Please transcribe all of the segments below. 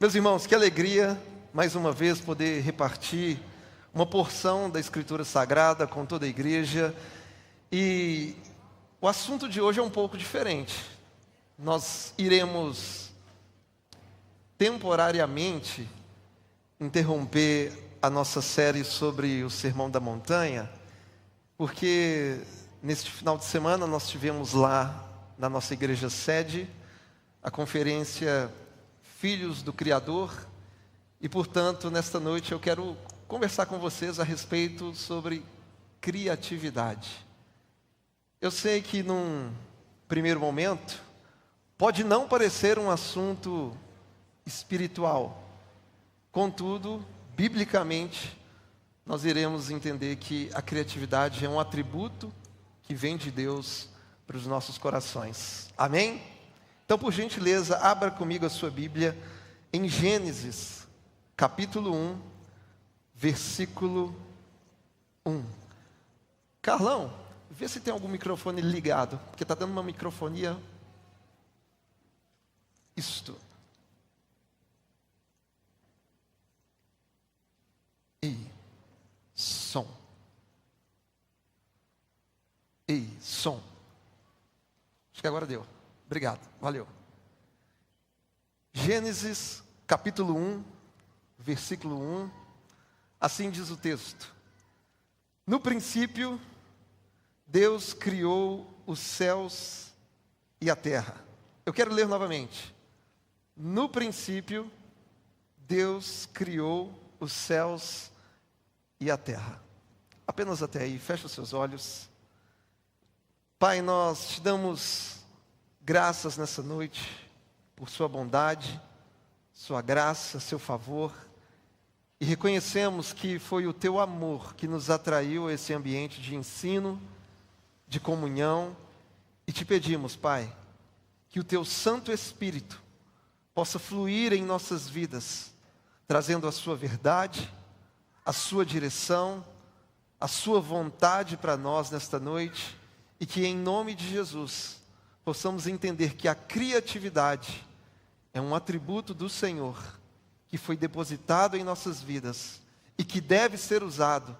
Meus irmãos, que alegria, mais uma vez, poder repartir uma porção da Escritura Sagrada com toda a igreja. E o assunto de hoje é um pouco diferente. Nós iremos temporariamente interromper a nossa série sobre o Sermão da Montanha, porque neste final de semana nós tivemos lá na nossa igreja sede a conferência Filhos do Criador, e portanto nesta noite eu quero conversar com vocês a respeito sobre criatividade. Eu sei que num primeiro momento pode não parecer um assunto espiritual, contudo, biblicamente, nós iremos entender que a criatividade é um atributo que vem de Deus para os nossos corações. Amém? Então, por gentileza, abra comigo a sua Bíblia em Gênesis, capítulo 1, versículo 1. Carlão, vê se tem algum microfone ligado, porque está dando uma microfonia. Isto. E som. E som. Acho que agora deu. Obrigado, valeu. Gênesis, capítulo 1, versículo 1. Assim diz o texto: No princípio, Deus criou os céus e a terra. Eu quero ler novamente. No princípio, Deus criou os céus e a terra. Apenas até aí, fecha os seus olhos. Pai, nós te damos graças nessa noite por sua bondade, sua graça, seu favor, e reconhecemos que foi o teu amor que nos atraiu a esse ambiente de ensino, de comunhão, e te pedimos, Pai, que o teu Santo Espírito possa fluir em nossas vidas, trazendo a sua verdade, a sua direção, a sua vontade para nós nesta noite, e que em nome de Jesus possamos entender que a criatividade é um atributo do Senhor que foi depositado em nossas vidas e que deve ser usado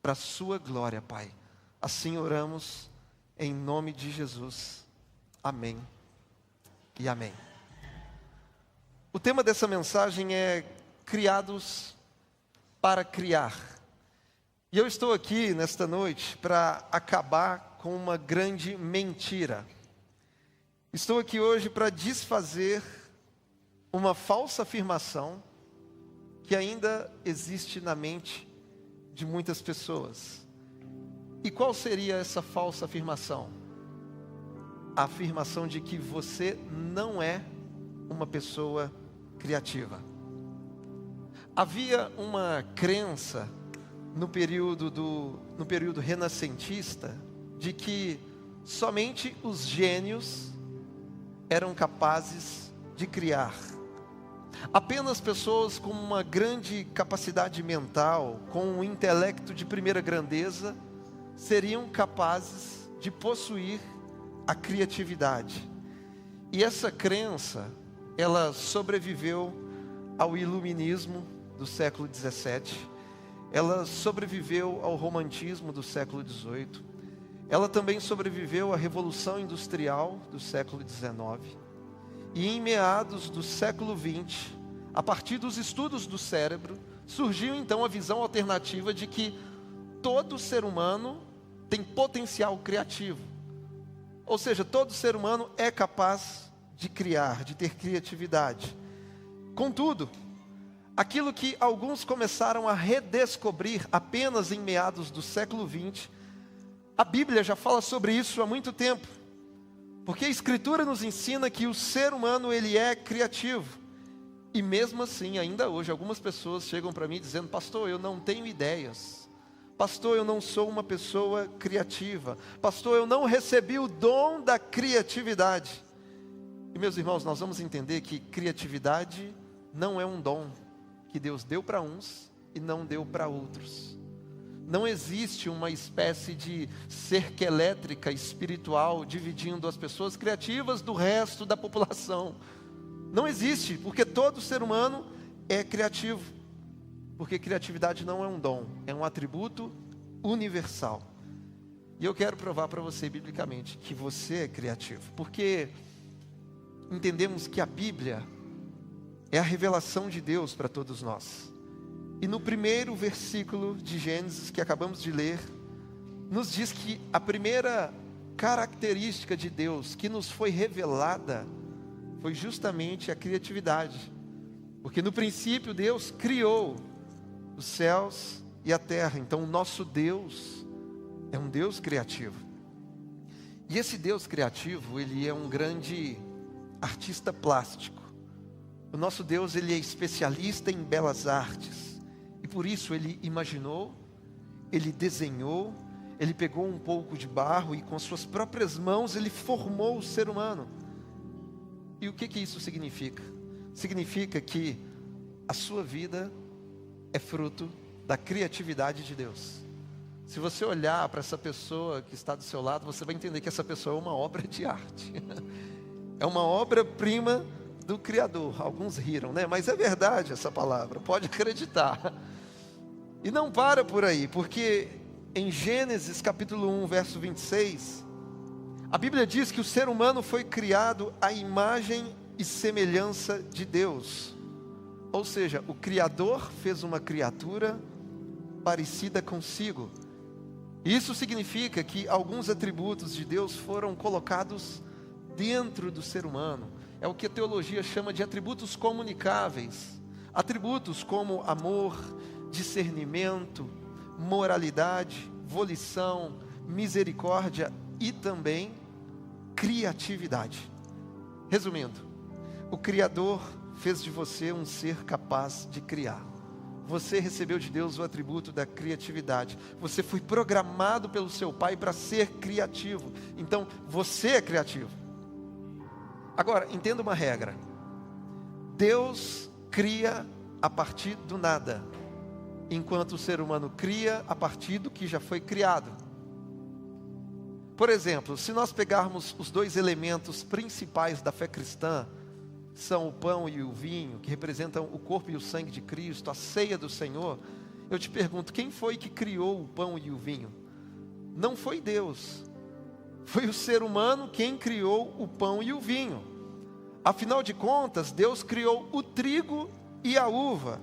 para a sua glória, Pai. Assim oramos em nome de Jesus. Amém e amém. O tema dessa mensagem é criados para criar. E eu estou aqui nesta noite para acabar com uma grande mentira. Estou aqui hoje para desfazer uma falsa afirmação que ainda existe na mente de muitas pessoas. E qual seria essa falsa afirmação? A afirmação de que você não é uma pessoa criativa. Havia uma crença no período renascentista de que somente os gênios eram capazes de criar. Apenas pessoas com uma grande capacidade mental, com um intelecto de primeira grandeza, seriam capazes de possuir a criatividade. E essa crença, ela sobreviveu ao iluminismo do século XVII, ela sobreviveu ao romantismo do século XVIII, ela também sobreviveu à Revolução Industrial do século XIX. E em meados do século XX, a partir dos estudos do cérebro, surgiu então a visão alternativa de que todo ser humano tem potencial criativo. Ou seja, todo ser humano é capaz de criar, de ter criatividade. Contudo, aquilo que alguns começaram a redescobrir apenas em meados do século XX, a Bíblia já fala sobre isso há muito tempo, porque a Escritura nos ensina que o ser humano ele é criativo, e mesmo assim, ainda hoje, algumas pessoas chegam para mim dizendo: pastor, eu não tenho ideias, pastor, eu não sou uma pessoa criativa, pastor, eu não recebi o dom da criatividade. E meus irmãos, nós vamos entender que criatividade não é um dom que Deus deu para uns e não deu para outros. Não existe uma espécie de cerca elétrica espiritual dividindo as pessoas criativas do resto da população. Não existe, porque todo ser humano é criativo. Porque criatividade não é um dom, é um atributo universal. E eu quero provar para você, biblicamente, que você é criativo. Porque entendemos que a Bíblia é a revelação de Deus para todos nós. E no primeiro versículo de Gênesis, que acabamos de ler, nos diz que a primeira característica de Deus que nos foi revelada foi justamente a criatividade. Porque no princípio Deus criou os céus e a terra. Então o nosso Deus é um Deus criativo. E esse Deus criativo, ele é um grande artista plástico. O nosso Deus, ele é especialista em belas artes. E por isso ele imaginou, ele desenhou, ele pegou um pouco de barro e com suas próprias mãos ele formou o ser humano. E o que isso significa? Significa que a sua vida é fruto da criatividade de Deus. Se você olhar para essa pessoa que está do seu lado, você vai entender que essa pessoa é uma obra de arte. É uma obra-prima do Criador. Alguns riram, né? Mas é verdade essa palavra, pode acreditar. E não para por aí, porque em Gênesis capítulo 1, verso 26, a Bíblia diz que o ser humano foi criado à imagem e semelhança de Deus. Ou seja, o Criador fez uma criatura parecida consigo. Isso significa que alguns atributos de Deus foram colocados dentro do ser humano. É o que a teologia chama de atributos comunicáveis. Atributos como amor, discernimento, moralidade, volição, misericórdia e também criatividade. Resumindo, o Criador fez de você um ser capaz de criar. Você recebeu de Deus o atributo da criatividade. Você foi programado pelo seu pai para ser criativo. Então, você é criativo. Agora, entenda uma regra. Deus cria a partir do nada, enquanto o ser humano cria a partir do que já foi criado. Por exemplo, se nós pegarmos os dois elementos principais da fé cristã, são o pão e o vinho, que representam o corpo e o sangue de Cristo, a ceia do Senhor, eu te pergunto, quem foi que criou o pão e o vinho? Não foi Deus, foi o ser humano quem criou o pão e o vinho. Afinal de contas, Deus criou o trigo e a uva.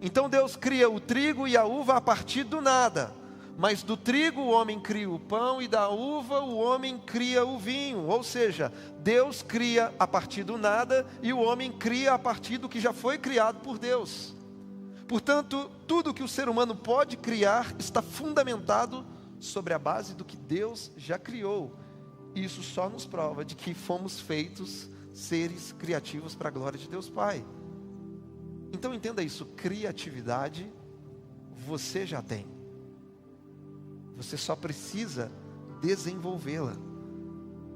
Então Deus cria o trigo e a uva a partir do nada. Mas do trigo o homem cria o pão e da uva o homem cria o vinho. Ou seja, Deus cria a partir do nada e o homem cria a partir do que já foi criado por Deus. Portanto, tudo que o ser humano pode criar está fundamentado sobre a base do que Deus já criou. Isso só nos prova de que fomos feitos seres criativos para a glória de Deus Pai. Então entenda isso, criatividade você já tem. Você só precisa desenvolvê-la.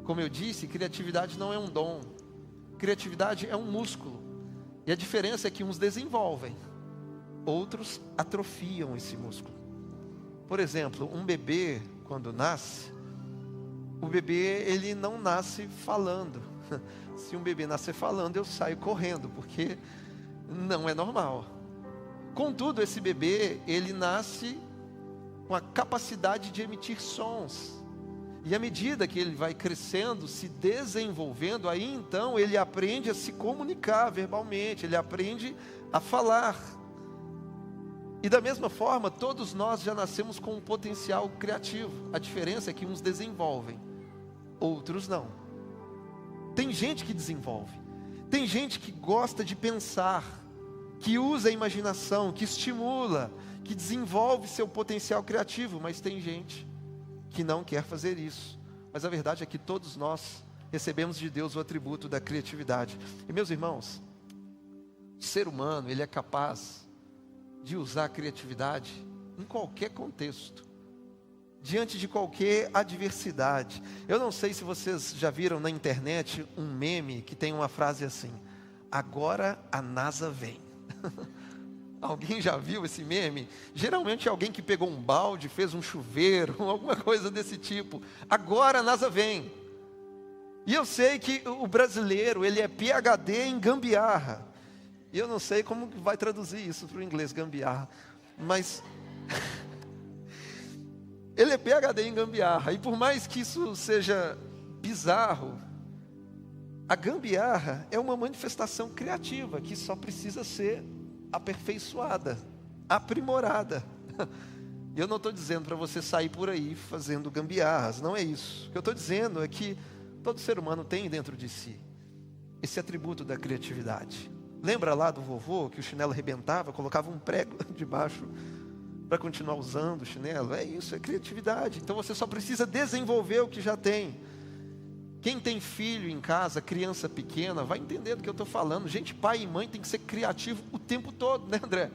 Como eu disse, criatividade não é um dom. Criatividade é um músculo. E a diferença é que uns desenvolvem, outros atrofiam esse músculo. Por exemplo, um bebê, quando nasce, o bebê ele não nasce falando. Se um bebê nascer falando, eu saio correndo, porque não é normal. Contudo, esse bebê, ele nasce com a capacidade de emitir sons. E à medida que ele vai crescendo, se desenvolvendo, aí então ele aprende a se comunicar verbalmente, ele aprende a falar. E da mesma forma, todos nós já nascemos com um potencial criativo. A diferença é que uns desenvolvem, outros não. Tem gente que desenvolve, tem gente que gosta de pensar, que usa a imaginação, que estimula, que desenvolve seu potencial criativo, mas tem gente que não quer fazer isso. Mas a verdade é que todos nós recebemos de Deus o atributo da criatividade. E meus irmãos, o ser humano, ele é capaz de usar a criatividade em qualquer contexto, diante de qualquer adversidade. Eu não sei se vocês já viram na internet um meme que tem uma frase assim: agora a NASA vem. Alguém já viu esse meme? Geralmente é alguém que pegou um balde, fez um chuveiro, alguma coisa desse tipo. Agora a NASA vem. E eu sei que o brasileiro, ele é PhD em gambiarra. E eu não sei como vai traduzir isso para o inglês, gambiarra. Mas ele é PhD em gambiarra. E por mais que isso seja bizarro, a gambiarra é uma manifestação criativa que só precisa ser aperfeiçoada, aprimorada. Eu não estou dizendo para você sair por aí fazendo gambiarras, não é isso. O que eu estou dizendo é que todo ser humano tem dentro de si esse atributo da criatividade. Lembra lá do vovô que o chinelo arrebentava, colocava um prego debaixo para continuar usando o chinelo? É isso, é criatividade. Então você só precisa desenvolver o que já tem. Quem tem filho em casa, criança pequena, vai entender do que eu estou falando. Gente, pai e mãe tem que ser criativo o tempo todo, né, André?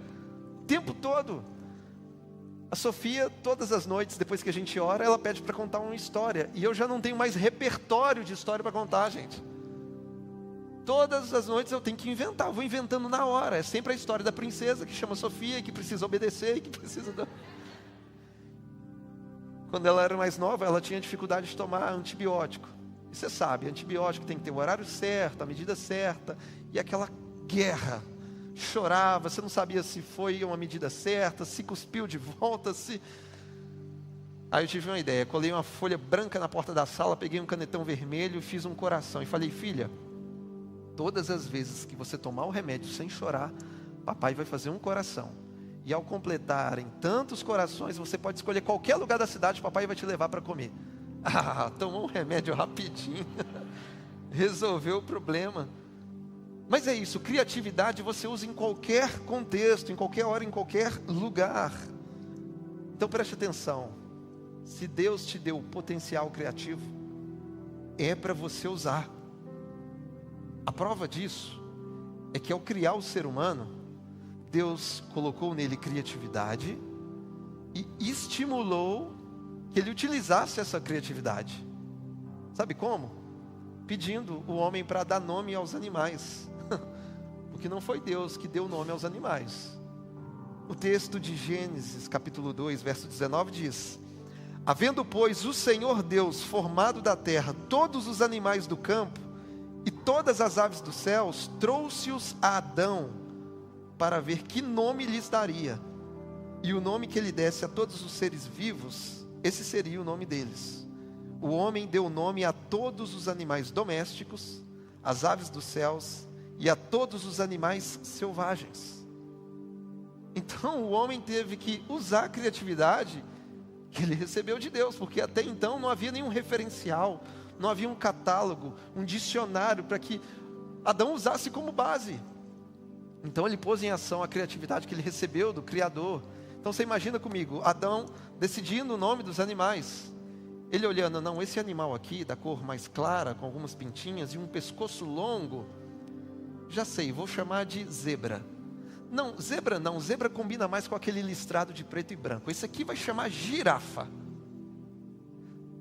O tempo todo. A Sofia, todas as noites, depois que a gente ora, ela pede para contar uma história. E eu já não tenho mais repertório de história para contar, gente. Todas as noites eu tenho que inventar, eu vou inventando na hora. É sempre a história da princesa que chama Sofia e que precisa obedecer e que precisa... Quando ela era mais nova, ela tinha dificuldade de tomar antibiótico. E você sabe, antibiótico tem que ter o horário certo, a medida certa. E aquela guerra. Chorava, você não sabia se foi uma medida certa, se cuspiu de volta, se... Aí eu tive uma ideia, colei uma folha branca na porta da sala, peguei um canetão vermelho, fiz um coração e falei: filha, todas as vezes que você tomar o remédio sem chorar, papai vai fazer um coração. E ao completarem tantos corações, você pode escolher qualquer lugar da cidade, papai vai te levar para comer. Ah, tomou um remédio rapidinho, resolveu o problema. Mas é isso, criatividade você usa em qualquer contexto, em qualquer hora, em qualquer lugar. Então preste atenção, se Deus te deu potencial criativo, é para você usar. A prova disso é que ao criar o ser humano, Deus colocou nele criatividade e estimulou que ele utilizasse essa criatividade. Sabe como? Pedindo o homem para dar nome aos animais. Porque não foi Deus que deu nome aos animais. O texto de Gênesis, capítulo 2, verso 19 diz: havendo, pois, o Senhor Deus formado da terra todos os animais do campo e todas as aves dos céus, trouxe-os a Adão para ver que nome lhes daria. E o nome que ele desse a todos os seres vivos, esse seria o nome deles. O homem deu nome a todos os animais domésticos, às aves dos céus e a todos os animais selvagens. Então o homem teve que usar a criatividade que ele recebeu de Deus, porque até então não havia nenhum referencial, não havia um catálogo, um dicionário para que Adão usasse como base. Então ele pôs em ação a criatividade que ele recebeu do Criador. Então você imagina comigo, Adão decidindo o nome dos animais. Ele olhando, não, esse animal aqui, da cor mais clara, com algumas pintinhas e um pescoço longo, já sei, vou chamar de zebra. Não, zebra combina mais com aquele listrado de preto e branco. Esse aqui vai chamar girafa.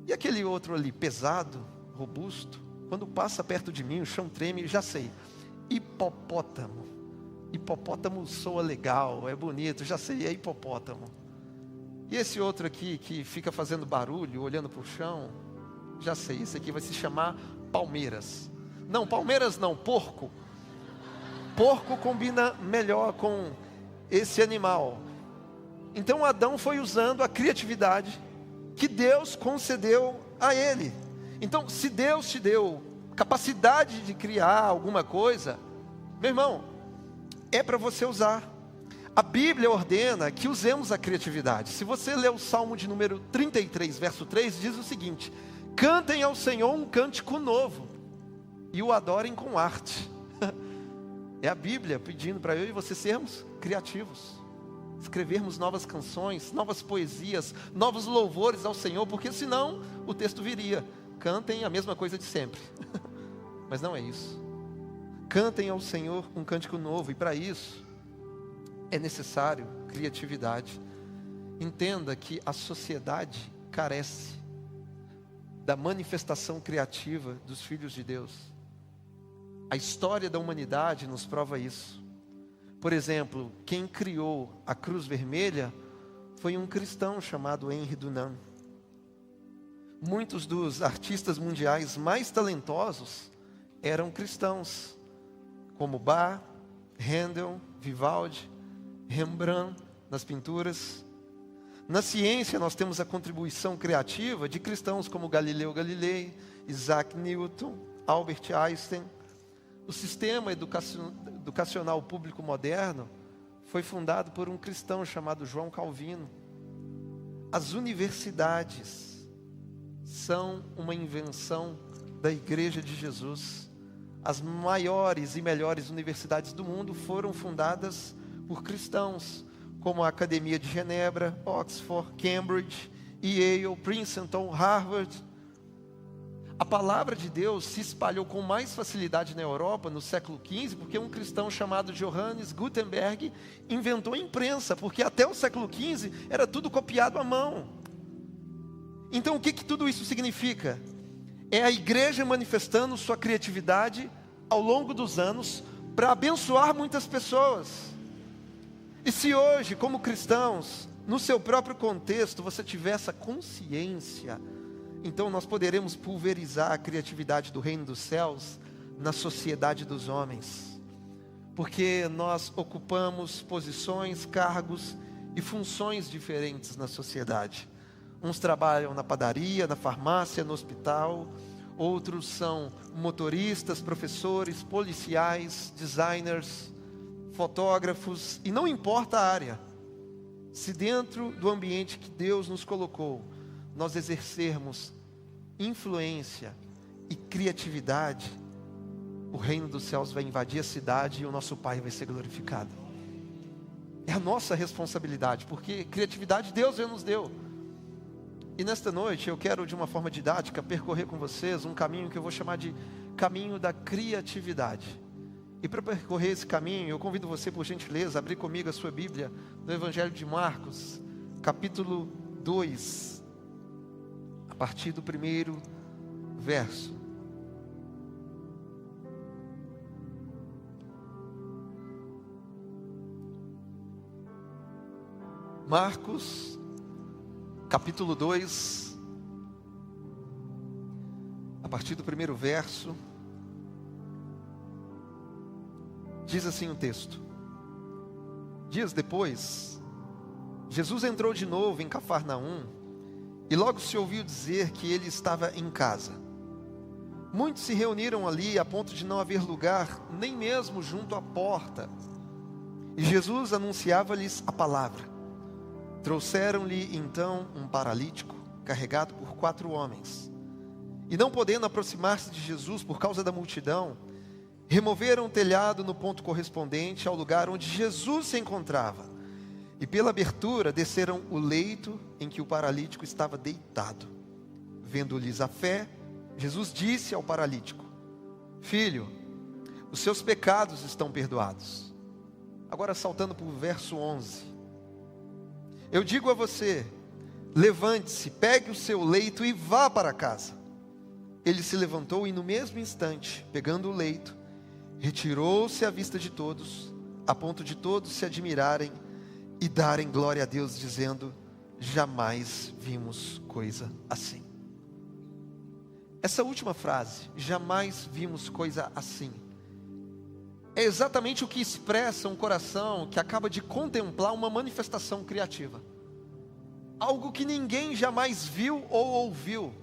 E aquele outro ali, pesado, robusto, quando passa perto de mim, o chão treme, já sei, hipopótamo. Hipopótamo soa legal, é bonito, já sei, é hipopótamo. E esse outro aqui, que fica fazendo barulho, olhando para o chão, já sei, esse aqui vai se chamar palmeiras. Não, palmeiras não, porco. Porco combina melhor com esse animal. Então Adão foi usando a criatividade que Deus concedeu a ele. Então, se Deus te deu capacidade de criar alguma coisa, meu irmão, é para você usar. A Bíblia ordena que usemos a criatividade. Se você ler o Salmo de número 33, verso 3, diz o seguinte: cantem ao Senhor um cântico novo e o adorem com arte. É a Bíblia pedindo para eu e você sermos criativos, escrevermos novas canções, novas poesias, novos louvores ao Senhor, porque senão o texto viria: cantem a mesma coisa de sempre. Mas não é isso. Cantem ao Senhor um cântico novo, e para isso é necessário criatividade. Entenda que a sociedade carece da manifestação criativa dos filhos de Deus. A história da humanidade nos prova isso. Por exemplo, quem criou a Cruz Vermelha foi um cristão chamado Henri Dunant. muitos dos artistas mundiais mais talentosos eram cristãos, como Bach, Handel, Vivaldi, Rembrandt nas pinturas. Na ciência nós temos a contribuição criativa de cristãos como Galileu Galilei, Isaac Newton, Albert Einstein. O sistema educacional público moderno foi fundado por um cristão chamado João Calvino. As universidades são uma invenção da Igreja de Jesus. As maiores e melhores universidades do mundo foram fundadas por cristãos, como a Academia de Genebra, Oxford, Cambridge, Yale, Princeton, Harvard. A palavra de Deus se espalhou com mais facilidade na Europa no século XV, porque um cristão chamado Johannes Gutenberg inventou a imprensa, porque até o século XV era tudo copiado à mão. Então o que tudo isso significa? É a igreja manifestando sua criatividade ao longo dos anos para abençoar muitas pessoas. E se hoje, como cristãos, no seu próprio contexto, você tiver essa consciência, então nós poderemos pulverizar a criatividade do reino dos céus na sociedade dos homens. Porque nós ocupamos posições, cargos e funções diferentes na sociedade. Uns trabalham na padaria, na farmácia, no hospital. Outros são motoristas, professores, policiais, designers, fotógrafos. E não importa a área. Se dentro do ambiente que Deus nos colocou, nós exercermos influência e criatividade, o reino dos céus vai invadir a cidade e o nosso Pai vai ser glorificado. É a nossa responsabilidade, porque criatividade Deus já nos deu. E nesta noite eu quero, de uma forma didática, percorrer com vocês um caminho que eu vou chamar de caminho da criatividade. E para percorrer esse caminho, eu convido você, por gentileza, a abrir comigo a sua Bíblia no Evangelho de Marcos, capítulo 2, a partir do primeiro verso. Marcos, capítulo 2, a partir do primeiro verso, diz assim o texto: Dias depois, Jesus entrou de novo em Cafarnaum, e logo se ouviu dizer que ele estava em casa. Muitos se reuniram ali a ponto de não haver lugar, nem mesmo junto à porta. E Jesus anunciava-lhes a palavra. Trouxeram-lhe então um paralítico, carregado por 4 homens. E não podendo aproximar-se de Jesus por causa da multidão, removeram o telhado no ponto correspondente ao lugar onde Jesus se encontrava. E pela abertura desceram o leito em que o paralítico estava deitado. Vendo-lhes a fé, Jesus disse ao paralítico: Filho, os seus pecados estão perdoados. Agora saltando para o verso 11. Eu digo a você, levante-se, pegue o seu leito e vá para casa. Ele se levantou e no mesmo instante, pegando o leito, retirou-se à vista de todos, a ponto de todos se admirarem e darem glória a Deus, dizendo: jamais vimos coisa assim. Essa última frase, jamais vimos coisa assim, é exatamente o que expressa um coração que acaba de contemplar uma manifestação criativa. Algo que ninguém jamais viu ou ouviu.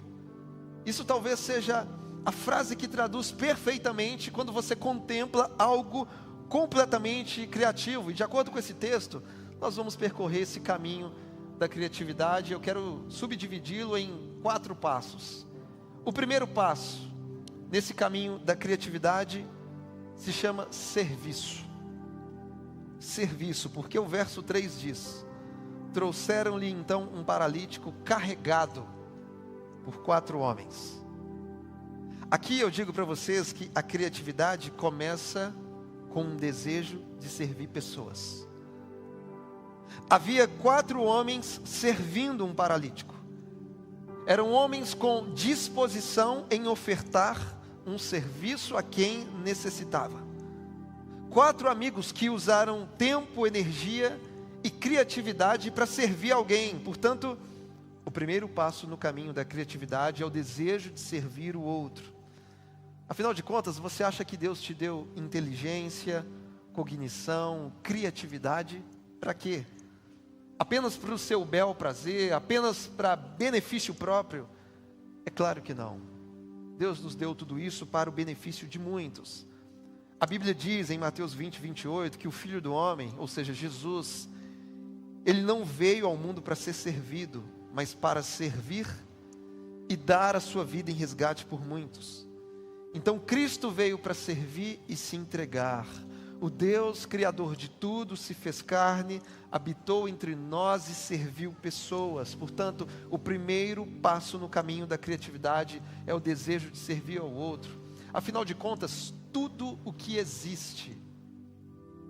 Isso talvez seja a frase que traduz perfeitamente quando você contempla algo completamente criativo. E de acordo com esse texto, nós vamos percorrer esse caminho da criatividade. Eu quero subdividi-lo em 4 passos. O primeiro passo nesse caminho da criatividade se chama serviço. Serviço, porque o verso 3 diz: trouxeram-lhe então um paralítico carregado por 4 homens. Aqui eu digo para vocês que a criatividade começa com um desejo de servir pessoas. Havia 4 homens servindo um paralítico. Eram homens com disposição em ofertar um serviço a quem necessitava. 4 amigos que usaram tempo, energia e criatividade para servir alguém. Portanto, o primeiro passo no caminho da criatividade é o desejo de servir o outro. Afinal de contas, você acha que Deus te deu inteligência, cognição, criatividade, para quê? Apenas para o seu bel prazer, apenas para benefício próprio? É claro que não. Deus nos deu tudo isso para o benefício de muitos. A Bíblia diz em Mateus 20, 28, que o Filho do Homem, ou seja, Jesus, Ele não veio ao mundo para ser servido, mas para servir e dar a sua vida em resgate por muitos. Então Cristo veio para servir e se entregar. O Deus Criador de tudo se fez carne, habitou entre nós e serviu pessoas. Portanto, o primeiro passo no caminho da criatividade é o desejo de servir ao outro. Afinal de contas, tudo o que existe,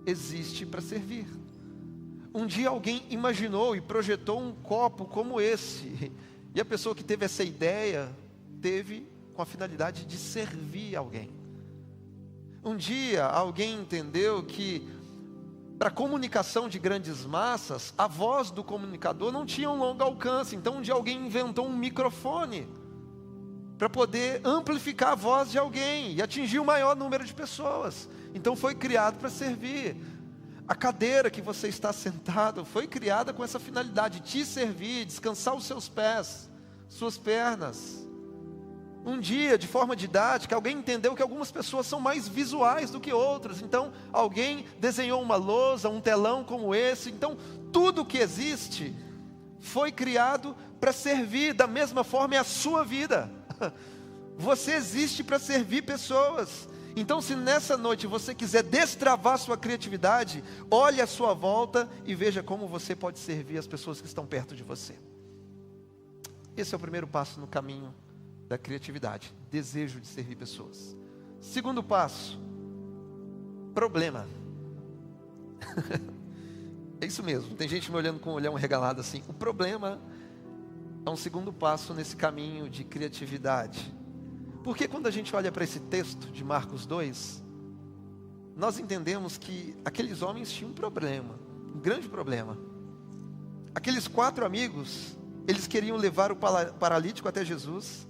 existe para servir. Um dia alguém imaginou e projetou um copo como esse, e a pessoa que teve essa ideia, teve com a finalidade de servir alguém. Um dia alguém entendeu que para a comunicação de grandes massas, a voz do comunicador não tinha um longo alcance. Então um dia alguém inventou um microfone para poder amplificar a voz de alguém e atingir o maior número de pessoas. Então foi criado para servir. A cadeira que você está sentado foi criada com essa finalidade, te servir, descansar os seus pés, suas pernas. Um dia, de forma didática, alguém entendeu que algumas pessoas são mais visuais do que outras. Então, alguém desenhou uma lousa, um telão como esse. Então, tudo que existe foi criado para servir. Da mesma forma é a sua vida. Você existe para servir pessoas. Então, se nessa noite você quiser destravar sua criatividade, olhe à sua volta e veja como você pode servir as pessoas que estão perto de você. Esse é o primeiro passo no caminho da criatividade, desejo de servir pessoas. Segundo passo, problema. É isso mesmo, tem gente me olhando com o olhão regalado assim. O problema é um segundo passo nesse caminho de criatividade. Porque quando a gente olha para esse texto de Marcos 2, nós entendemos que aqueles homens tinham um problema, um grande problema. Aqueles 4 amigos, eles queriam levar o paralítico até Jesus,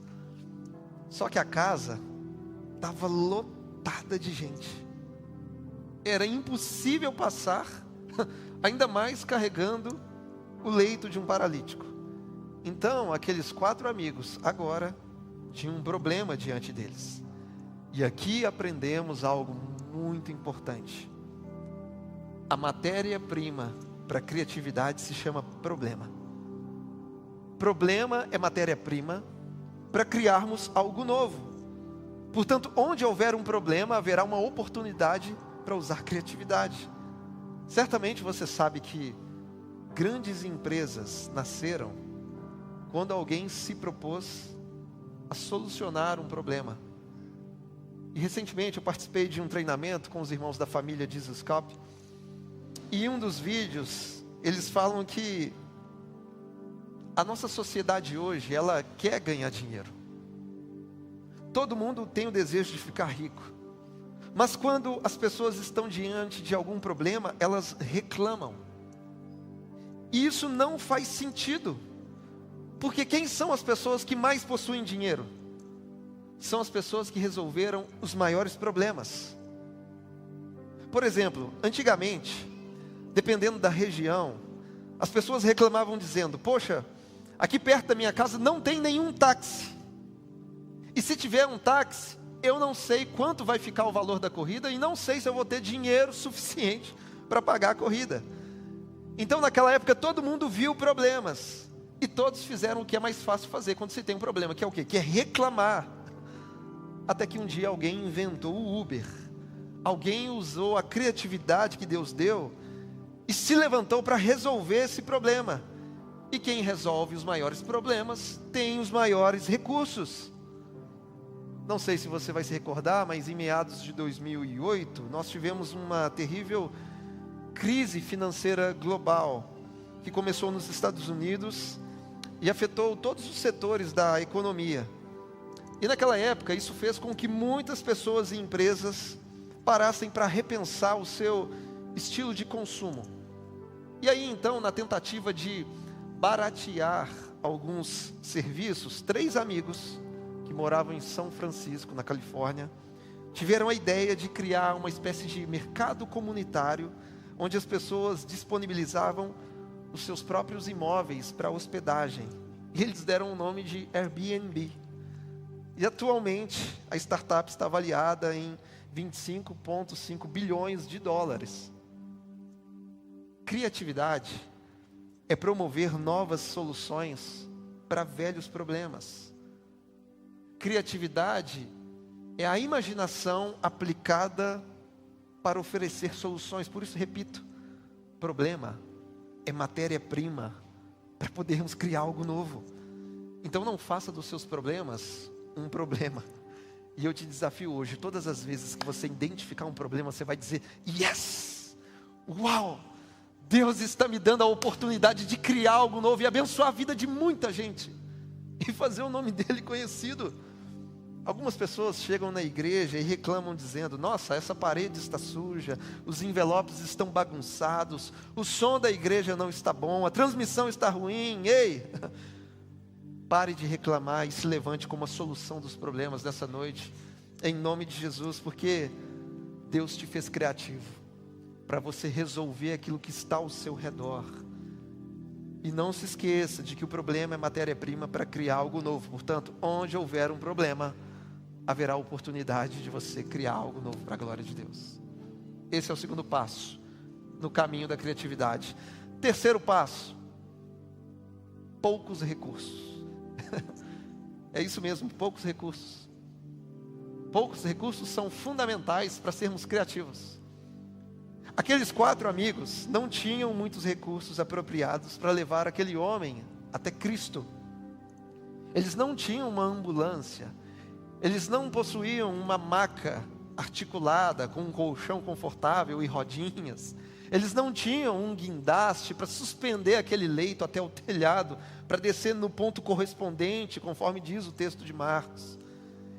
só que a casa estava lotada de gente. Era impossível passar, ainda mais carregando o leito de um paralítico. Então, aqueles 4 amigos agora tinham um problema diante deles. E aqui aprendemos algo muito importante. A matéria-prima para a criatividade se chama problema. Problema é matéria-prima para criarmos algo novo. Portanto, onde houver um problema, haverá uma oportunidade para usar criatividade. Certamente você sabe que grandes empresas nasceram quando alguém se propôs a solucionar um problema. E recentemente eu participei de um treinamento com os irmãos da família Jesus Cop. E em um dos vídeos, eles falam que a nossa sociedade hoje, ela quer ganhar dinheiro. Todo mundo tem o desejo de ficar rico. Mas quando as pessoas estão diante de algum problema, elas reclamam. E isso não faz sentido. Porque quem são as pessoas que mais possuem dinheiro? São as pessoas que resolveram os maiores problemas. Por exemplo, antigamente, dependendo da região, as pessoas reclamavam dizendo: poxa, aqui perto da minha casa não tem nenhum táxi. E se tiver um táxi, eu não sei quanto vai ficar o valor da corrida e não sei se eu vou ter dinheiro suficiente para pagar a corrida. Então, naquela época, todo mundo viu problemas. E todos fizeram o que é mais fácil fazer quando se tem um problema, que é o quê? Que é reclamar. Até que um dia alguém inventou o Uber. Alguém usou a criatividade que Deus deu e se levantou para resolver esse problema. E quem resolve os maiores problemas tem os maiores recursos. Não sei se você vai se recordar, mas em meados de 2008, nós tivemos uma terrível crise financeira global, que começou nos Estados Unidos e afetou todos os setores da economia. E naquela época, isso fez com que muitas pessoas e empresas parassem para repensar o seu estilo de consumo. E aí então, na tentativa de baratear alguns serviços, 3 amigos que moravam em São Francisco, na Califórnia, tiveram a ideia de criar uma espécie de mercado comunitário, onde as pessoas disponibilizavam os seus próprios imóveis para hospedagem. E eles deram o nome de Airbnb. E atualmente a startup está avaliada em 25,5 bilhões de dólares. Criatividade é promover novas soluções para velhos problemas. Criatividade é a imaginação aplicada para oferecer soluções. Por isso, repito, problema é matéria-prima para podermos criar algo novo. Então não faça dos seus problemas um problema. E eu te desafio hoje, todas as vezes que você identificar um problema, você vai dizer: yes! Uau! Deus está me dando a oportunidade de criar algo novo e abençoar a vida de muita gente e fazer o nome dele conhecido. Algumas pessoas chegam na igreja e reclamam dizendo: nossa, essa parede está suja, os envelopes estão bagunçados, o som da igreja não está bom, a transmissão está ruim. Ei! Pare de reclamar e se levante como a solução dos problemas dessa noite, em nome de Jesus, porque Deus te fez criativo para você resolver aquilo que está ao seu redor. E não se esqueça de que o problema é matéria-prima para criar algo novo. Portanto, onde houver um problema, haverá oportunidade de você criar algo novo para a glória de Deus. Esse é o segundo passo no caminho da criatividade. Terceiro passo: poucos recursos. É isso mesmo, poucos recursos. Poucos recursos são fundamentais para sermos criativos. Aqueles 4 amigos não tinham muitos recursos apropriados para levar aquele homem até Cristo. Eles não tinham uma ambulância. Eles não possuíam uma maca articulada com um colchão confortável e rodinhas. Eles não tinham um guindaste para suspender aquele leito até o telhado, para descer no ponto correspondente, conforme diz o texto de Marcos.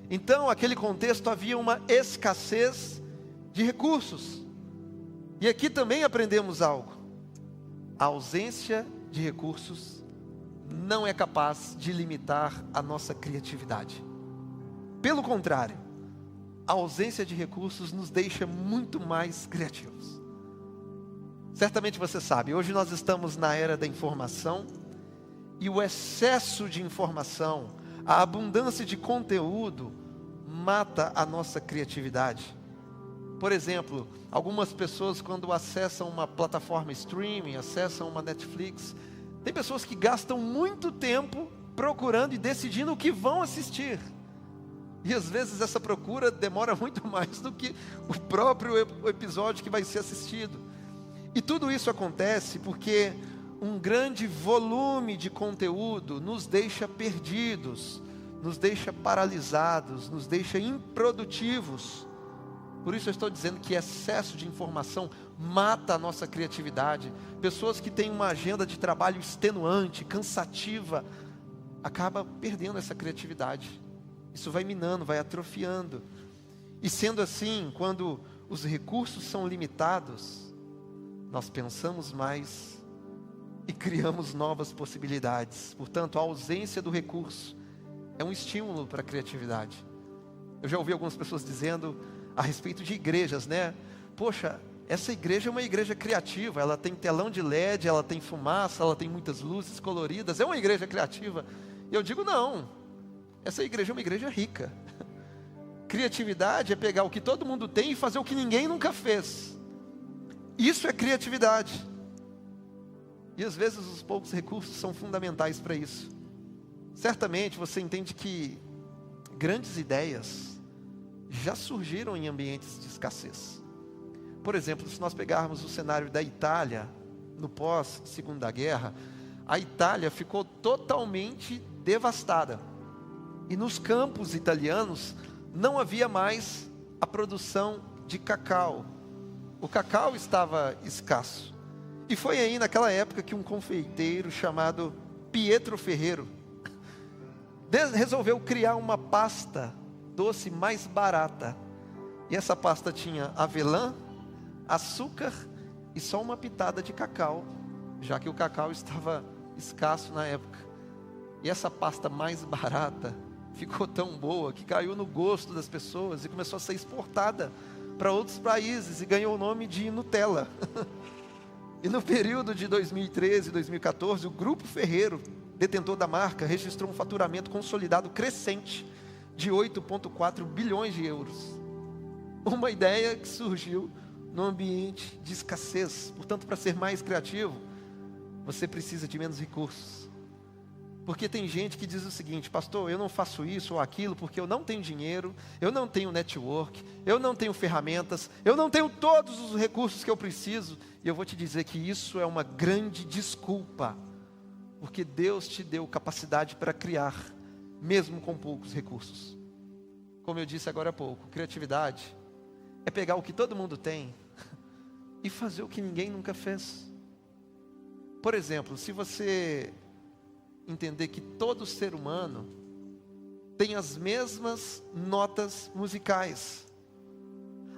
Então, naquele contexto havia uma escassez de recursos. E aqui também aprendemos algo: a ausência de recursos não é capaz de limitar a nossa criatividade. Pelo contrário, a ausência de recursos nos deixa muito mais criativos. Certamente você sabe, hoje nós estamos na era da informação, e o excesso de informação, a abundância de conteúdo, mata a nossa criatividade. Por exemplo, algumas pessoas, quando acessam uma plataforma streaming, acessam uma Netflix, tem pessoas que gastam muito tempo procurando e decidindo o que vão assistir. E às vezes essa procura demora muito mais do que o próprio episódio que vai ser assistido. E tudo isso acontece porque um grande volume de conteúdo nos deixa perdidos, nos deixa paralisados, nos deixa improdutivos. Por isso eu estou dizendo que excesso de informação mata a nossa criatividade. Pessoas que têm uma agenda de trabalho extenuante, cansativa, acabam perdendo essa criatividade. Isso vai minando, vai atrofiando. E sendo assim, quando os recursos são limitados, nós pensamos mais e criamos novas possibilidades. Portanto, a ausência do recurso é um estímulo para a criatividade. Eu já ouvi algumas pessoas dizendo a respeito de igrejas, né? Poxa, essa igreja é uma igreja criativa, ela tem telão de LED, ela tem fumaça, ela tem muitas luzes coloridas, é uma igreja criativa. E eu digo não, essa igreja é uma igreja rica. Criatividade é pegar o que todo mundo tem e fazer o que ninguém nunca fez. Isso é criatividade. E às vezes os poucos recursos são fundamentais para isso. Certamente você entende que grandes ideias já surgiram em ambientes de escassez. Por exemplo, se nós pegarmos o cenário da Itália, no pós-Segunda Guerra, a Itália ficou totalmente devastada. E nos campos italianos não havia mais a produção de cacau. O cacau estava escasso. E foi aí naquela época que um confeiteiro chamado Pietro Ferrero resolveu criar uma pasta doce mais barata. E essa pasta tinha avelã, açúcar e só uma pitada de cacau, já que o cacau estava escasso na época. E essa pasta mais barata ficou tão boa que caiu no gosto das pessoas e começou a ser exportada para outros países e ganhou o nome de Nutella. E no período de 2013 e 2014, o Grupo Ferreiro, detentor da marca, registrou um faturamento consolidado crescente de 8,4 bilhões de euros. Uma ideia que surgiu no ambiente de escassez. Portanto, para ser mais criativo, você precisa de menos recursos. Porque tem gente que diz o seguinte: pastor, eu não faço isso ou aquilo porque eu não tenho dinheiro, eu não tenho network, eu não tenho ferramentas, eu não tenho todos os recursos que eu preciso. E eu vou te dizer que isso é uma grande desculpa, porque Deus te deu capacidade para criar, mesmo com poucos recursos. Como eu disse agora há pouco, criatividade é pegar o que todo mundo tem e fazer o que ninguém nunca fez. Por exemplo, se você entender que todo ser humano tem as mesmas notas musicais,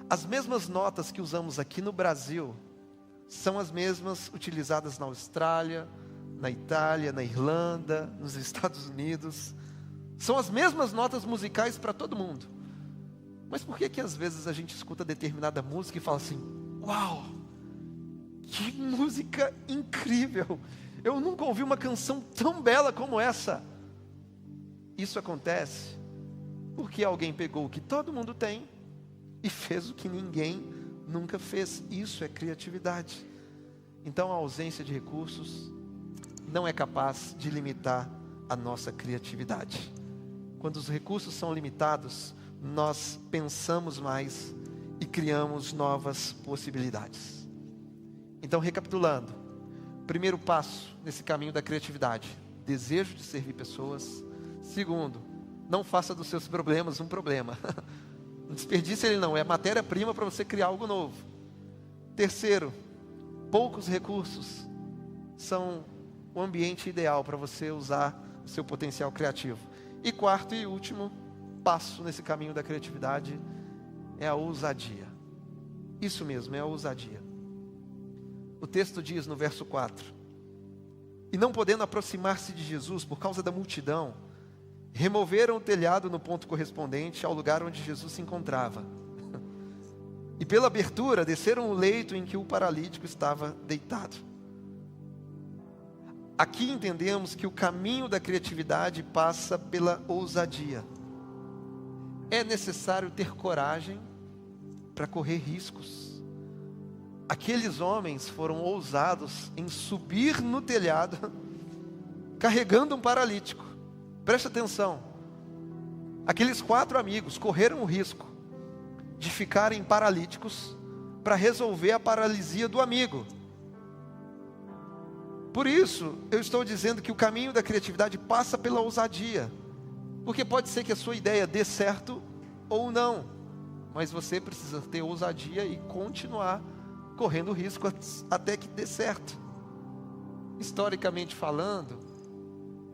as mesmas notas que usamos aqui no Brasil, são as mesmas utilizadas na Austrália, na Itália, na Irlanda, nos Estados Unidos. São as mesmas notas musicais para todo mundo. Mas por que às vezes a gente escuta determinada música e fala assim: uau, que música incrível! Eu nunca ouvi uma canção tão bela como essa. Isso acontece porque alguém pegou o que todo mundo tem e fez o que ninguém nunca fez. Isso é criatividade. Então a ausência de recursos não é capaz de limitar a nossa criatividade. Quando os recursos são limitados, nós pensamos mais e criamos novas possibilidades. Então, recapitulando, primeiro passo nesse caminho da criatividade: desejo de servir pessoas. Segundo, não faça dos seus problemas um problema. Não desperdice ele não, é matéria-prima para você criar algo novo. Terceiro, poucos recursos são o ambiente ideal para você usar o seu potencial criativo. E quarto e último passo nesse caminho da criatividade é a ousadia. Isso mesmo, é a ousadia. O texto diz no verso 4: e não podendo aproximar-se de Jesus por causa da multidão, removeram o telhado no ponto correspondente ao lugar onde Jesus se encontrava. E pela abertura desceram o leito em que o paralítico estava deitado. Aqui entendemos que o caminho da criatividade passa pela ousadia. É necessário ter coragem para correr riscos. Aqueles homens foram ousados em subir no telhado, carregando um paralítico. Preste atenção. Aqueles 4 amigos correram o risco de ficarem paralíticos para resolver a paralisia do amigo. Por isso, eu estou dizendo que o caminho da criatividade passa pela ousadia. Porque pode ser que a sua ideia dê certo ou não, mas você precisa ter ousadia e continuar correndo risco até que dê certo. Historicamente falando,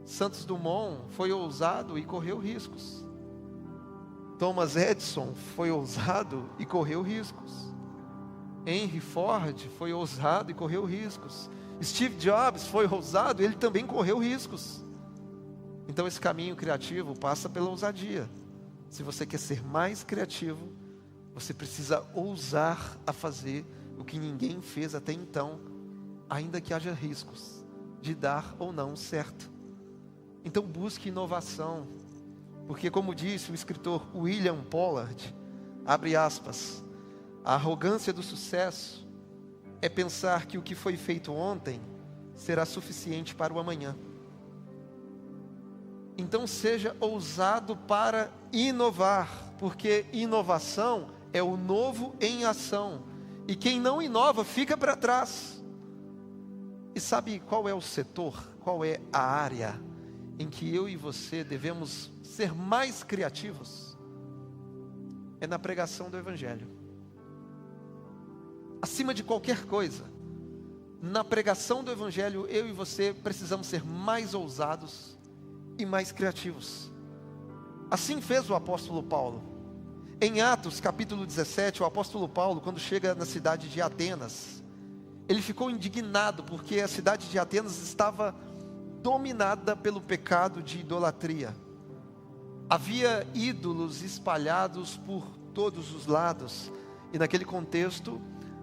Santos Dumont foi ousado e correu riscos. Thomas Edison foi ousado e correu riscos. Henry Ford foi ousado e correu riscos. Steve Jobs foi ousado, ele também correu riscos. Então esse caminho criativo passa pela ousadia. Se você quer ser mais criativo, você precisa ousar a fazer o que ninguém fez até então, ainda que haja riscos de dar ou não certo. Então busque inovação, porque como disse o escritor William Pollard, abre aspas, a arrogância do sucesso é pensar que o que foi feito ontem será suficiente para o amanhã. Então seja ousado para inovar, porque inovação é o novo em ação, e quem não inova fica para trás. E sabe qual é o setor, qual é a área em que eu e você devemos ser mais criativos? É na pregação do Evangelho. Acima de qualquer coisa, na pregação do Evangelho, eu e você precisamos ser mais ousados e mais criativos. Assim fez o apóstolo Paulo. Em Atos capítulo 17, o apóstolo Paulo, quando chega na cidade de Atenas, ele ficou indignado porque a cidade de Atenas estava dominada pelo pecado de idolatria. Havia ídolos espalhados por todos os lados. E naquele contexto,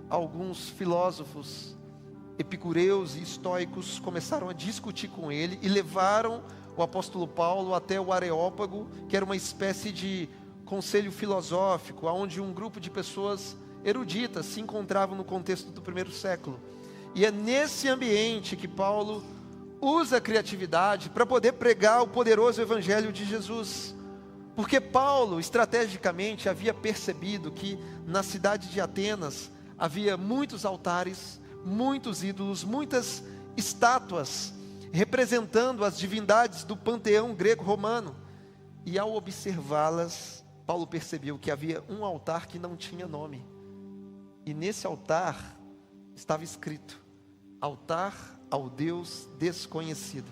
alguns filósofos epicureus e estoicos começaram a discutir com ele e levaram o apóstolo Paulo até o Areópago, que era uma espécie de conselho filosófico, onde um grupo de pessoas eruditas se encontravam no contexto do primeiro século. E é nesse ambiente que Paulo usa a criatividade para poder pregar o poderoso evangelho de Jesus. Porque Paulo, estrategicamente, havia percebido que na cidade de Atenas havia muitos altares, muitos ídolos, muitas estátuas representando as divindades do panteão grego-romano. E ao observá-las, Paulo percebeu que havia um altar que não tinha nome. E nesse altar estava escrito: altar ao Deus desconhecido.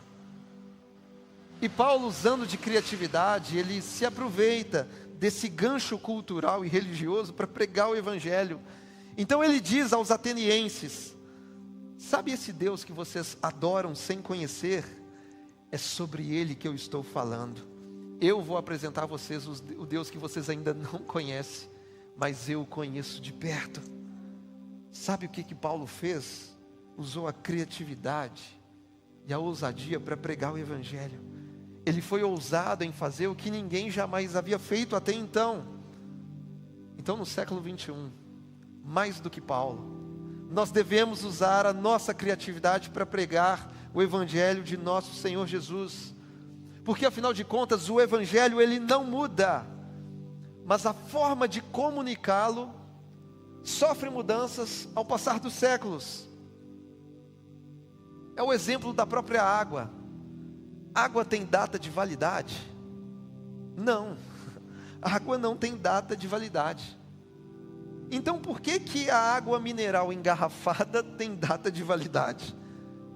E Paulo, usando de criatividade, ele se aproveita desse gancho cultural e religioso para pregar o evangelho. Então ele diz aos atenienses: sabe esse Deus que vocês adoram sem conhecer? É sobre ele que eu estou falando. Eu vou apresentar a vocês o Deus que vocês ainda não conhecem, mas eu o conheço de perto. Sabe o que Paulo fez? Usou a criatividade e a ousadia para pregar o evangelho. Ele foi ousado em fazer o que ninguém jamais havia feito até então. Então, no século 21, mais do que Paulo, nós devemos usar a nossa criatividade para pregar o evangelho de nosso Senhor Jesus. Porque afinal de contas, o evangelho ele não muda, mas a forma de comunicá-lo sofre mudanças ao passar dos séculos. É o exemplo da própria água. Água tem data de validade? Não, a água não tem data de validade. Então por que a água mineral engarrafada tem data de validade?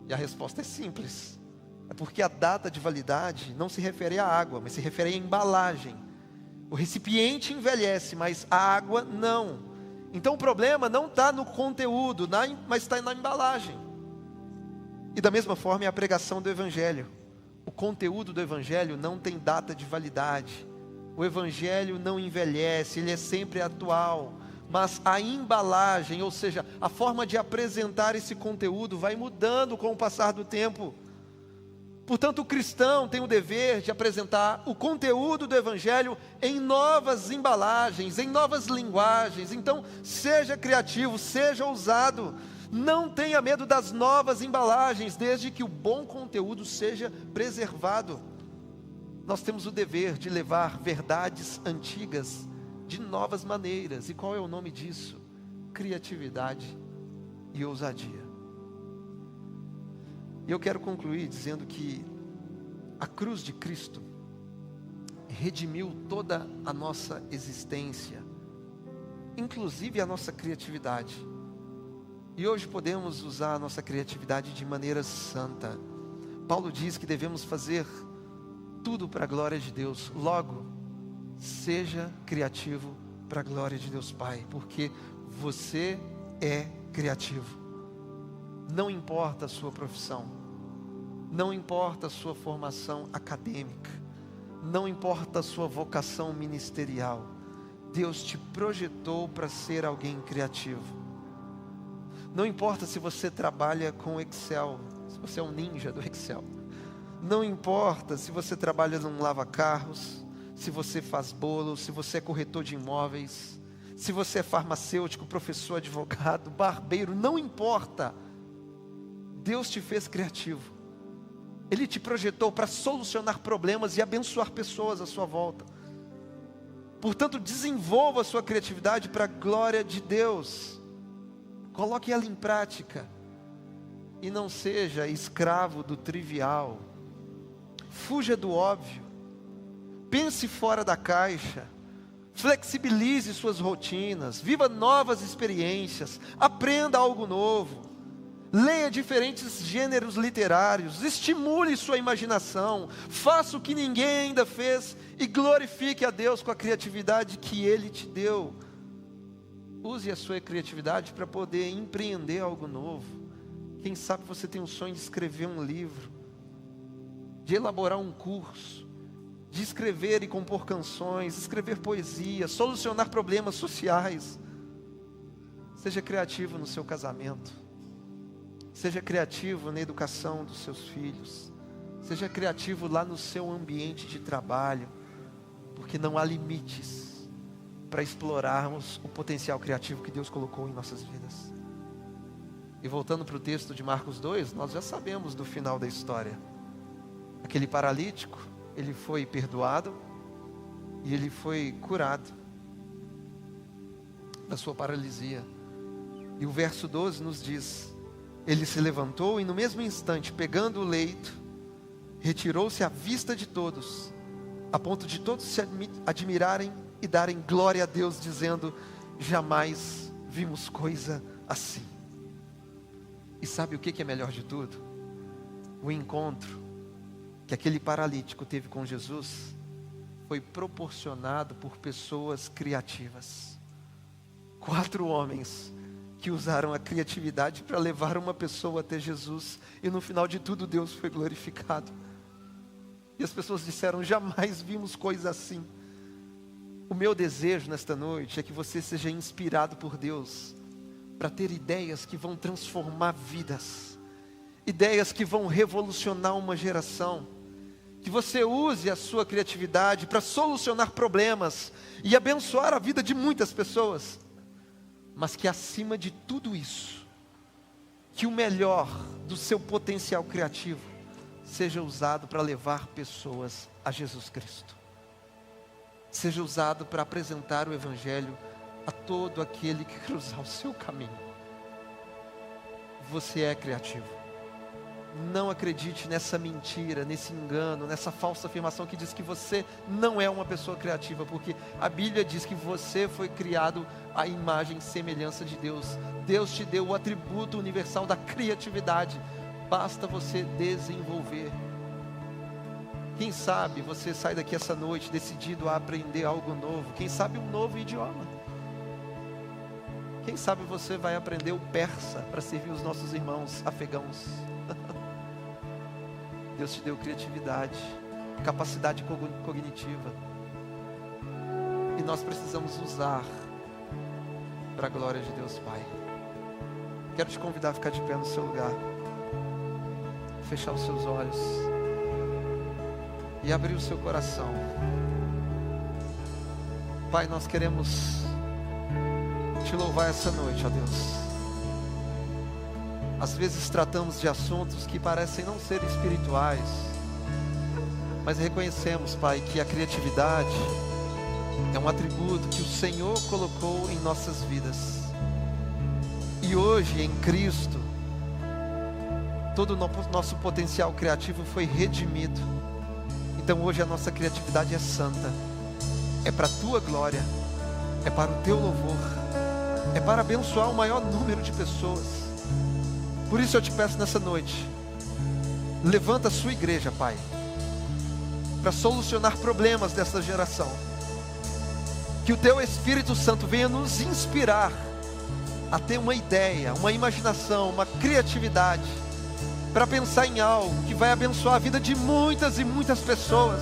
E a resposta é simples. É porque a data de validade não se refere à água, mas se refere à embalagem. O recipiente envelhece, mas a água não. Então o problema não está no conteúdo, mas está na embalagem. E da mesma forma é a pregação do evangelho. O conteúdo do evangelho não tem data de validade. O evangelho não envelhece, ele é sempre atual. Mas a embalagem, ou seja, a forma de apresentar esse conteúdo vai mudando com o passar do tempo. Portanto, o cristão tem o dever de apresentar o conteúdo do evangelho em novas embalagens, em novas linguagens. Então, seja criativo, seja ousado. Não tenha medo das novas embalagens, desde que o bom conteúdo seja preservado. Nós temos o dever de levar verdades antigas de novas maneiras. E qual é o nome disso? Criatividade e ousadia. E eu quero concluir dizendo que a cruz de Cristo redimiu toda a nossa existência, inclusive a nossa criatividade. E hoje podemos usar a nossa criatividade de maneira santa. Paulo diz que devemos fazer tudo para a glória de Deus. Logo, seja criativo para a glória de Deus Pai, porque você é criativo. Não importa a sua profissão, não importa a sua formação acadêmica, não importa a sua vocação ministerial. Deus te projetou para ser alguém criativo. Não importa se você trabalha com Excel, se você é um ninja do Excel. Não importa se você trabalha num lava-carros, se você faz bolo, se você é corretor de imóveis, se você é farmacêutico, professor, advogado, barbeiro, não importa. Deus te fez criativo. Ele te projetou para solucionar problemas e abençoar pessoas à sua volta. Portanto, desenvolva a sua criatividade para a glória de Deus. Coloque ela em prática. E não seja escravo do trivial. Fuja do óbvio. Pense fora da caixa. Flexibilize suas rotinas. Viva novas experiências. Aprenda algo novo. Leia diferentes gêneros literários. Estimule sua imaginação. Faça o que ninguém ainda fez. E glorifique a Deus com a criatividade que Ele te deu. Use a sua criatividade para poder empreender algo novo. Quem sabe você tem um sonho de escrever um livro. de elaborar um curso, de escrever e compor canções, escrever poesia, solucionar problemas sociais. Seja criativo no seu casamento. Seja criativo na educação dos seus filhos. Seja criativo lá no seu ambiente de trabalho. Porque não há limites para explorarmos o potencial criativo que Deus colocou em nossas vidas. E voltando para o texto de Marcos 2, nós já sabemos do final da história. Aquele paralítico, ele foi perdoado e ele foi curado da sua paralisia. E o verso 12 nos diz: ele se levantou e no mesmo instante, pegando o leito, retirou-se à vista de todos, a ponto de todos se admirarem e darem glória a Deus, dizendo: jamais vimos coisa assim. E sabe o que é melhor de tudo? O encontro que aquele paralítico teve com Jesus foi proporcionado por pessoas criativas. 4 homens que usaram a criatividade para levar uma pessoa até Jesus, e no final de tudo Deus foi glorificado. E as pessoas disseram: jamais vimos coisa assim. O meu desejo nesta noite é que você seja inspirado por Deus para ter ideias que vão transformar vidas, ideias que vão revolucionar uma geração. Que você use a sua criatividade para solucionar problemas e abençoar a vida de muitas pessoas. Mas que acima de tudo isso, que o melhor do seu potencial criativo seja usado para levar pessoas a Jesus Cristo. Seja usado para apresentar o Evangelho a todo aquele que cruzar o seu caminho. Você é criativo. Não acredite nessa mentira, nesse engano, nessa falsa afirmação que diz que você não é uma pessoa criativa, porque a Bíblia diz que você foi criado à imagem e semelhança de Deus. Deus te deu o atributo universal da criatividade, basta você desenvolver. Quem sabe você sai daqui essa noite decidido a aprender algo novo, quem sabe um novo idioma. Quem sabe você vai aprender o persa para servir os nossos irmãos afegãos. Deus te deu criatividade, capacidade cognitiva, e nós precisamos usar para a glória de Deus Pai. Quero te convidar a ficar de pé no seu lugar, fechar os seus olhos e abrir o seu coração. Pai, nós queremos te louvar essa noite, ó Deus. Às vezes tratamos de assuntos que parecem não ser espirituais, mas reconhecemos, Pai, que a criatividade é um atributo que o Senhor colocou em nossas vidas. E hoje, em Cristo, todo o nosso potencial criativo foi redimido. Então hoje a nossa criatividade é santa, é para a Tua glória, é para o Teu louvor, é para abençoar o maior número de pessoas. Por isso eu te peço nessa noite, levanta a sua igreja, Pai, para solucionar problemas dessa geração. Que o Teu Espírito Santo venha nos inspirar a ter uma ideia, uma imaginação, uma criatividade, para pensar em algo que vai abençoar a vida de muitas e muitas pessoas,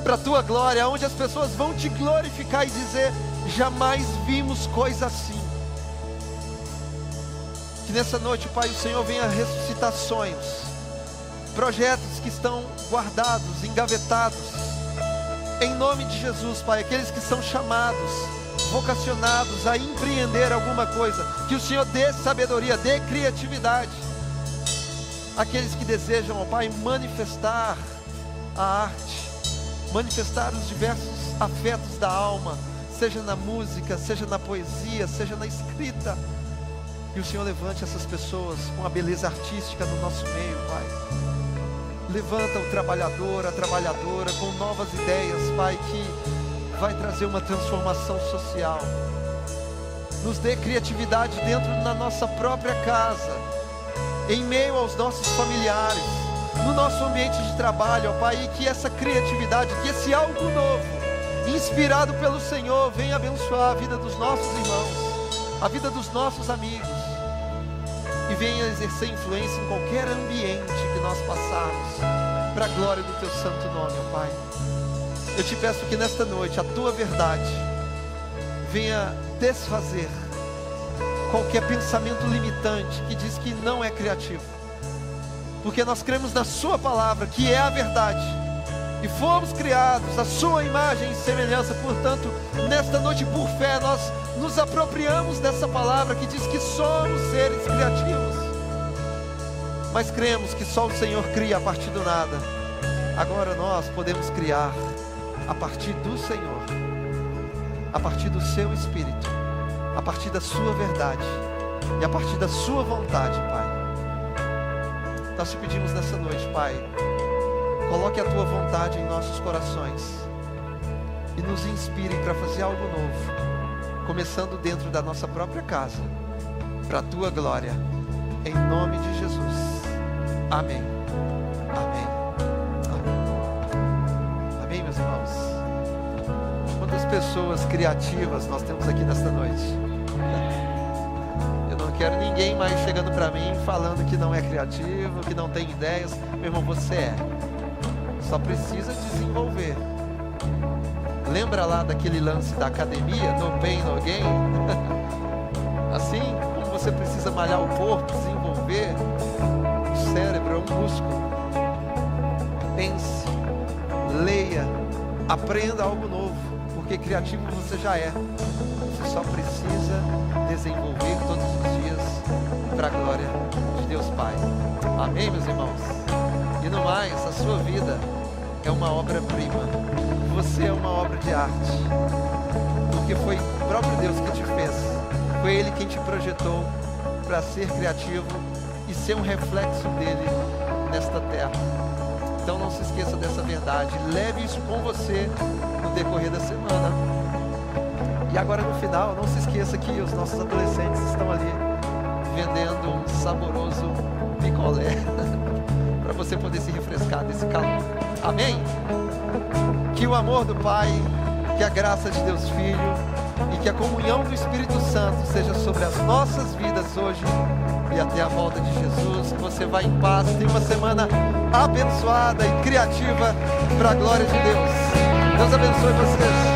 para a Tua glória, onde as pessoas vão Te glorificar e dizer: jamais vimos coisa assim. Que nessa noite, Pai, o Senhor venha ressuscitar sonhos, projetos que estão guardados, engavetados, em nome de Jesus, Pai. Aqueles que são chamados, vocacionados a empreender alguma coisa, que o Senhor dê sabedoria, dê criatividade. Aqueles que desejam, ó Pai, manifestar a arte, manifestar os diversos afetos da alma, seja na música, seja na poesia, seja na escrita. Que o Senhor levante essas pessoas com a beleza artística no nosso meio, Pai. Levanta o trabalhador, a trabalhadora com novas ideias, Pai, que vai trazer uma transformação social. Nos dê criatividade dentro da nossa própria casa, em meio aos nossos familiares, no nosso ambiente de trabalho, ó Pai, e que essa criatividade, que esse algo novo, inspirado pelo Senhor, venha abençoar a vida dos nossos irmãos, a vida dos nossos amigos, e venha exercer influência em qualquer ambiente que nós passarmos. para a glória do teu santo nome, ó Pai. Eu te peço que nesta noite a tua verdade venha desfazer qualquer pensamento limitante que diz que não é criativo, porque nós cremos na sua palavra, que é a verdade, e fomos criados à sua imagem e semelhança. Portanto, nesta noite, por fé, nós nos apropriamos dessa palavra que diz que somos seres criativos, mas cremos que só o Senhor cria a partir do nada. Agora nós podemos criar a partir do Senhor, a partir do seu Espírito, a partir da sua verdade e a partir da sua vontade, Pai. Nós te pedimos nessa noite, Pai, coloque a tua vontade em nossos corações e nos inspire para fazer algo novo, começando dentro da nossa própria casa, para a tua glória, em nome de Jesus. Amém. Amém. Amém. Amém, meus irmãos. Quantas pessoas criativas nós temos aqui nesta noite? Eu não quero ninguém mais chegando para mim falando que não é criativo, que não tem ideias. Meu irmão, você é. Só precisa desenvolver. Lembra lá daquele lance da academia, no pain, no gain? Assim como você precisa malhar o corpo, desenvolver, o cérebro é um músculo. Pense, leia, aprenda algo novo, porque criativo você já é. Você só precisa desenvolver todos os dias para a glória de Deus Pai. Amém, meus irmãos? E no mais, a sua vida é uma obra-prima. Você é uma obra de arte, porque foi o próprio Deus que te fez. Foi Ele quem te projetou para ser criativo e ser um reflexo dele nesta terra. Então não se esqueça dessa verdade. Leve isso com você no decorrer da semana. E agora no final, não se esqueça que os nossos adolescentes estão ali vendendo um saboroso picolé para você poder se refrescar desse calor. Amém? Que o amor do Pai, que a graça de Deus Filho e que a comunhão do Espírito Santo seja sobre as nossas vidas hoje e até a volta de Jesus. Que você vá em paz, tenha uma semana abençoada e criativa para a glória de Deus. Deus abençoe vocês.